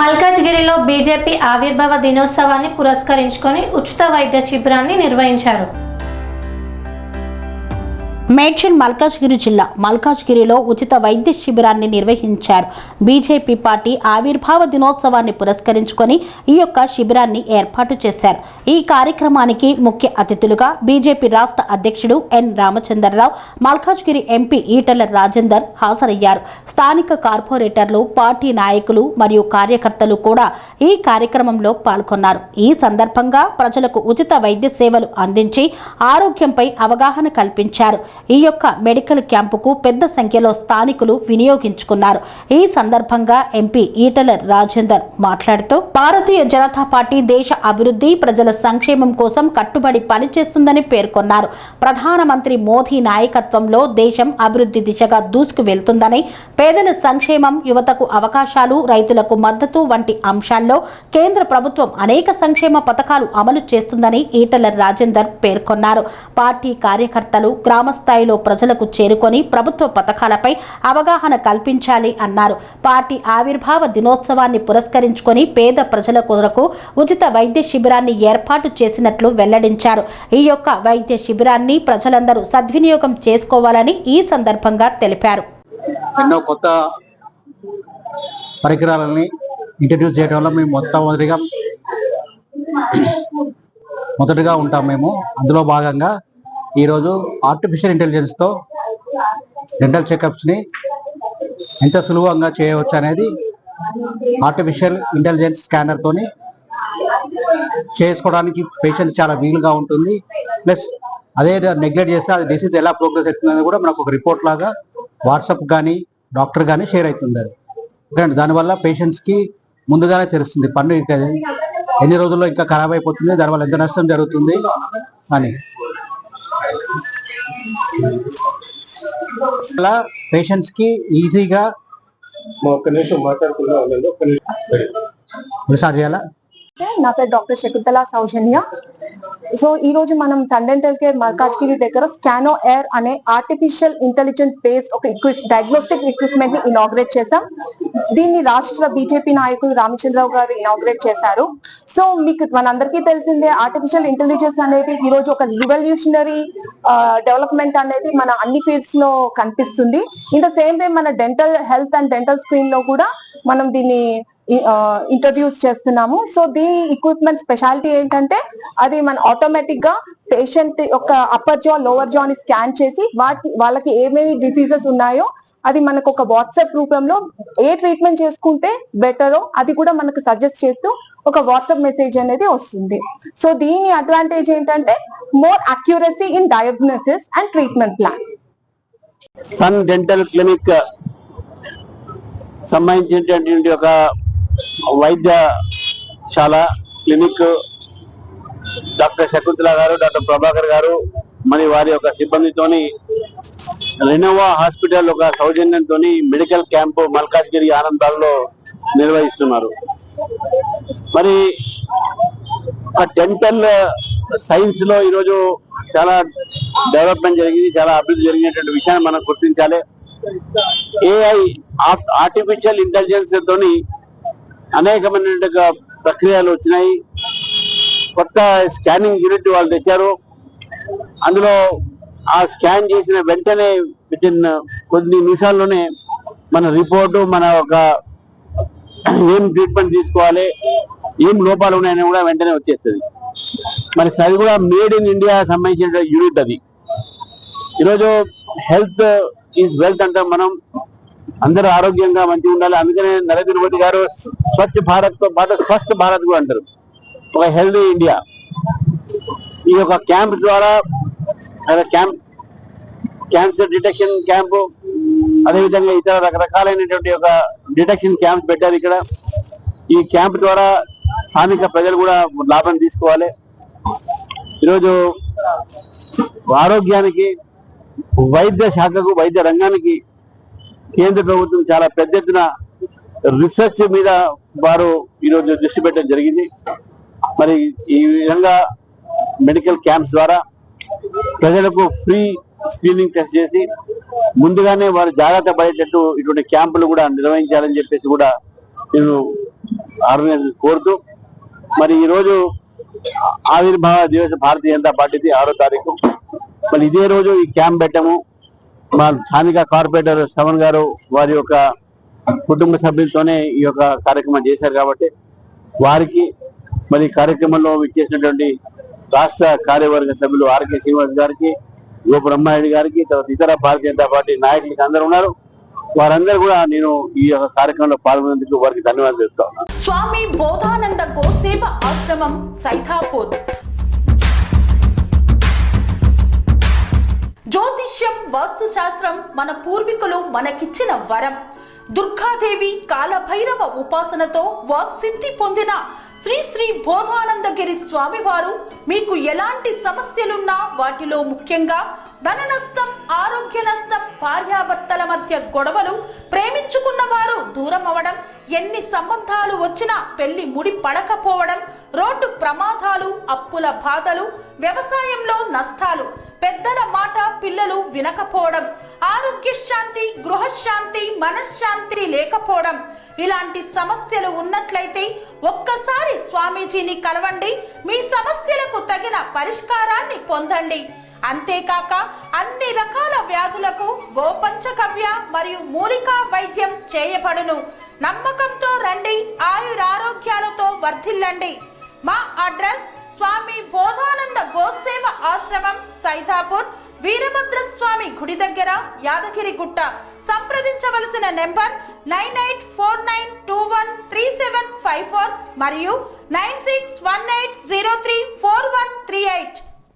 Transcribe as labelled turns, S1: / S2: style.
S1: మల్కాజ్గిరిలో బీజేపీ ఆవిర్భావ దినోత్సవాన్ని పురస్కరించుకొని ఉచిత వైద్య శిబిరాన్ని నిర్వహించారు.
S2: మేడ్చల్ మల్కాజ్గిరి జిల్లా మల్కాజ్గిరిలో ఉచిత వైద్య శిబిరాన్ని నిర్వహించారు. బీజేపీ పార్టీ ఆవిర్భావ దినోత్సవాన్ని పురస్కరించుకొని ఈ యొక్క శిబిరాన్ని ఏర్పాటు చేశారు. ఈ కార్యక్రమానికి ముఖ్య అతిథులుగా బీజేపీ రాష్ట్ర అధ్యక్షుడు ఎన్ రామచంద్రరావు, మల్కాజ్గిరి ఎంపీ ఈటెల రాజేందర్ హాజరయ్యారు. స్థానిక కార్పొరేటర్లు, పార్టీ నాయకులు మరియు కార్యకర్తలు కూడా ఈ కార్యక్రమంలో పాల్గొన్నారు. ఈ సందర్భంగా ప్రజలకు ఉచిత వైద్య సేవలు అందించి ఆరోగ్యంపై అవగాహన కల్పించారు. ఈ యొక్క మెడికల్ క్యాంపుకు పెద్ద సంఖ్యలో స్థానికులు వినియోగించుకున్నారు. ఈ సందర్భంగా ఎంపీ ఈటెల రాజేందర్ మాట్లాడుతూ, భారతీయ జనతా పార్టీ దేశ అభివృద్ధి, ప్రజల సంక్షేమం కోసం కట్టుబడి పనిచేస్తుందని పేర్కొన్నారు. ప్రధానమంత్రి మోదీ నాయకత్వంలో దేశం అభివృద్ధి దిశగా దూసుకు వెళ్తుందని, పేదల సంక్షేమం, యువతకు అవకాశాలు, రైతులకు మద్దతు వంటి అంశాల్లో కేంద్ర ప్రభుత్వం అనేక సంక్షేమ పథకాలు అమలు చేస్తుందని ఈటెల రాజేందర్ పేర్కొన్నారు. పార్టీ కార్యకర్తలు గ్రామ స్థాయిలో ప్రజలకు చేరుకొని ప్రభుత్వ పథకాలపై అవగాహన కల్పించాలి అన్నారు. పార్టీ ఆవిర్భావ దినోత్సవాన్ని పురస్కరించుకొని పేద ప్రజల కొరకు ఉచిత వైద్య శిబిరాన్ని ఏర్పాటు చేసినట్లు వెల్లడించారు. ఈ యొక్క వైద్య శిబిరాన్ని ప్రజలందరూ సద్వినియోగం చేసుకోవాలని ఈ సందర్భంగా తెలిపారు.
S3: ఎన్నో కొత్త పరికరాలని ఇంట్రడ్యూస్ చేయడం వల్ల మేము మొదటిగా ఉంటాం. మేము అందులో భాగంగా ఈరోజు ఆర్టిఫిషియల్ ఇంటెలిజెన్స్తో డెంటల్ చెకప్స్ని ఎంత సులభంగా చేయవచ్చు అనేది ఆర్టిఫిషియల్ ఇంటెలిజెన్స్ స్కానర్తోని చేసుకోవడానికి పేషెంట్ చాలా వీలుగా ఉంటుంది. ప్లస్ అదే నెగ్లెక్ట్ చేస్తే అది డిసీజ్ ఎలా ప్రోగ్రెస్ అవుతుందని కూడా మనకు ఒక రిపోర్ట్ లాగా వాట్సాప్ కానీ డాక్టర్ కానీ షేర్ అవుతుంది. అది ఎందుకంటే దానివల్ల పేషెంట్స్కి ముందుగానే తెలుస్తుంది పన్ను ఎన్ని రోజుల్లో ఇంకా ఖరాబ్ అయిపోతుంది, దానివల్ల ఎంత నష్టం జరుగుతుంది అని. అలా పేషెంట్స్ కి ఈజీగా చేయాలా.
S4: నా పేరు డాక్టర్ శకుంతల సౌజన్య. సో ఈ రోజు మనం సన్ డెంటల్ కేర్ మల్కాజ్గిరి దగ్గర స్కానో ఎయిర్ అనే ఆర్టిఫిషియల్ ఇంటెలిజెంట్ బేస్డ్ ఒక డయాగ్నోస్టిక్ ఎక్విప్మెంట్ ని ఇనాగ్రేట్ చేశాం. దీన్ని రాష్ట్ర బీజేపీ నాయకులు రామచంద్రరావు గారు ఇనాగ్రేట్ చేశారు. సో మీకు మనందరికీ తెలిసిందే, ఆర్టిఫిషియల్ ఇంటెలిజెన్స్ అనేది ఈ రోజు ఒక రివల్యూషనరీ డెవలప్మెంట్ అనేది మన అన్ని ఫీల్డ్స్ లో కనిపిస్తుంది. ఇన్ ద సేమ్ వే మన dental health and dental screen లో కూడా మనం దీన్ని ఇంట్రడ్యూస్ చేస్తున్నాము. సో దీని ఎక్విప్మెంట్ స్పెషాలిటీ ఏంటంటే, అది మన ఆటోమేటిక్ గా పేషెంట్ యొక్క అప్పర్ జా, లోవర్ జా ని స్కాన్ చేసి వాళ్ళకి ఏమేమి డిసీజెస్ ఉన్నాయో అది మనకు ఒక వాట్సాప్ రూపంలో ఏ ట్రీట్మెంట్ చేసుకుంటే బెటరో అది కూడా మనకు సజెస్ట్ చేస్తూ ఒక వాట్సాప్ మెసేజ్ అనేది వస్తుంది. సో దీని అడ్వాంటేజ్ ఏంటంటే more accuracy in diagnosis and treatment plan.
S5: Sun Dental Clinic సంబంధించినటువంటి ఒక వైద్యశాల క్లినిక్ డాక్టర్ శకుంతల గారు, డాక్టర్ ప్రభాకర్ గారు మరి వారి యొక్క సిబ్బందితోని రెనోవా హాస్పిటల్ ఒక సౌజన్యంతో మెడికల్ క్యాంపు మల్కాజ్గిరి ఆనందాల్లో నిర్వహిస్తున్నారు. మరి డెంటల్ సైన్స్ లో ఈరోజు చాలా డెవలప్మెంట్ జరిగింది, చాలా అభివృద్ధి జరిగినటువంటి విషయాన్ని మనం గుర్తించాలి. ఏఐ ఆర్టిఫిషియల్ ఇంటెలిజెన్స్ తోని అనేకమైన ప్రక్రియలు వచ్చినాయి. కొత్త స్కానింగ్ యూనిట్ వాళ్ళు తెచ్చారు. అందులో ఆ స్కాన్ చేసిన వెంటనే వితిన్ కొన్ని నిమిషాల్లోనే మన రిపోర్టు, మన ఒక ఏం ట్రీట్మెంట్ తీసుకోవాలి, ఏం లోపాలు ఉన్నాయని కూడా వెంటనే వచ్చేస్తుంది. మరి అది కూడా మేడ్ ఇన్ ఇండియా సంబంధించిన యూనిట్. అది ఈరోజు హెల్త్ ఈజ్ వెల్త్ అంటాం మనం. అందరూ ఆరోగ్యంగా మంచిగా ఉండాలి. అందుకనే నరేంద్ర మోదీ గారు స్వచ్ఛ భారత్ తో పాటు స్వస్థ భారత్ కూడా అంటారు, ఒక హెల్దీ ఇండియా. ఈ యొక్క క్యాంప్ ద్వారా క్యాన్సర్ డిటెక్షన్ క్యాంపు, అదేవిధంగా ఇతర రకరకాలైనటువంటి ఒక డిటెక్షన్ క్యాంప్ పెట్టారు ఇక్కడ. ఈ క్యాంప్ ద్వారా స్థానిక ప్రజలు కూడా లాభం తీసుకోవాలి. ఈరోజు ఆరోగ్యానికి, వైద్య శాఖకు, వైద్య రంగానికి కేంద్ర ప్రభుత్వం చాలా పెద్ద ఎత్తున రీసెర్చ్ మీద వారు ఈరోజు దృష్టి పెట్టడం జరిగింది. మరి ఈ విధంగా మెడికల్ క్యాంప్స్ ద్వారా ప్రజలకు ఫ్రీ స్క్రీనింగ్ టెస్ట్ చేసి ముందుగానే వారు జాగ్రత్త పడేటట్టు ఇటువంటి క్యాంపులు కూడా నిర్వహించాలని చెప్పేసి కూడా నేను ఆర్గనైజేషన్ కోరుతూ మరి ఈరోజు ఆవిర్భావ దివస్ భారతీయ జనతా పార్టీది 6వ తారీఖు. మరి ఇదే రోజు ఈ క్యాంప్ పెట్టాము. మా స్థానిక కార్పొరేటర్ శ్రవణ్ గారు వారి యొక్క కుటుంబ సభ్యులతోనే ఈ యొక్క కార్యక్రమం చేశారు కాబట్టి వారికి మరి కార్యక్రమంలో విచ్చేసినటువంటి రాష్ట్ర కార్యవర్గ సభ్యులు ఆర్కే శ్రీనివాస్ గారికి, గోపురమ్మారెడ్డి గారికి, తర్వాత ఇతర భారతీయ జనతా పార్టీ నాయకులకి అందరూ ఉన్నారు. వారందరూ కూడా నేను ఈ యొక్క కార్యక్రమంలో పాల్గొనేందుకు వారికి ధన్యవాదాలు చెప్తా ఉన్నాను.
S6: స్వామి బోధానంద గోసేవ ఆశ్రమం సైథాపూర్. జ్యోతిష్యం, వాస్తు శాస్త్రం మన పూర్వీకులు మనకిచ్చిన వరం. దుర్గాదేవి, కాలభైరవ ఉపాసనతో వాక్సిద్ధి పొందిన శ్రీ శ్రీ బోధానందగిరి స్వామివారు మీకు ఎలాంటి సమస్యలున్నా, వాటిలో ముఖ్యంగా ధన నష్టం, ఆరోగ్య నష్టం, భార్యాభర్తల మధ్య గొడవలు, ప్రేమించుకున్న వారు దూరం అవడం, ఎన్ని సంబంధాలు వచ్చినా పెళ్లి ముడి పడకపోవడం, రోడ్డు ప్రమాదాలు, అప్పుల బాధలు, వ్యవసాయంలో నష్టాలు, పెద్దల మాట పిల్లలు వినకపోవడం, ఆరోగ్య శాంతి, గృహశాంతి, మనశ్శాంతి లేకపోవడం, ఇలాంటి సమస్యలు ఉన్నట్లయితే ఒక్కసారి స్వామీజీని కలవండి. మీ సమస్యలకు తగిన పరిష్కారాన్ని పొందండి. అంతేకాక అన్ని రకాల వ్యాధులకు గోపంచకవ్య మరియు మూలికా వైద్యం చేయబడును. నమ్మకంతో రండి, ఆయురారోగ్యాలతో వర్ధిల్లండి. మా అడ్రస్ స్వామి బోధానంద గోసేవ ఆశ్రమం, సైథాపూర్, వీరభద్రస్వామి గుడి దగ్గర, యాదగిరిగుట్ట. సంప్రదించవలసిన నెంబర్ 9849213754 మరియు 9618034138.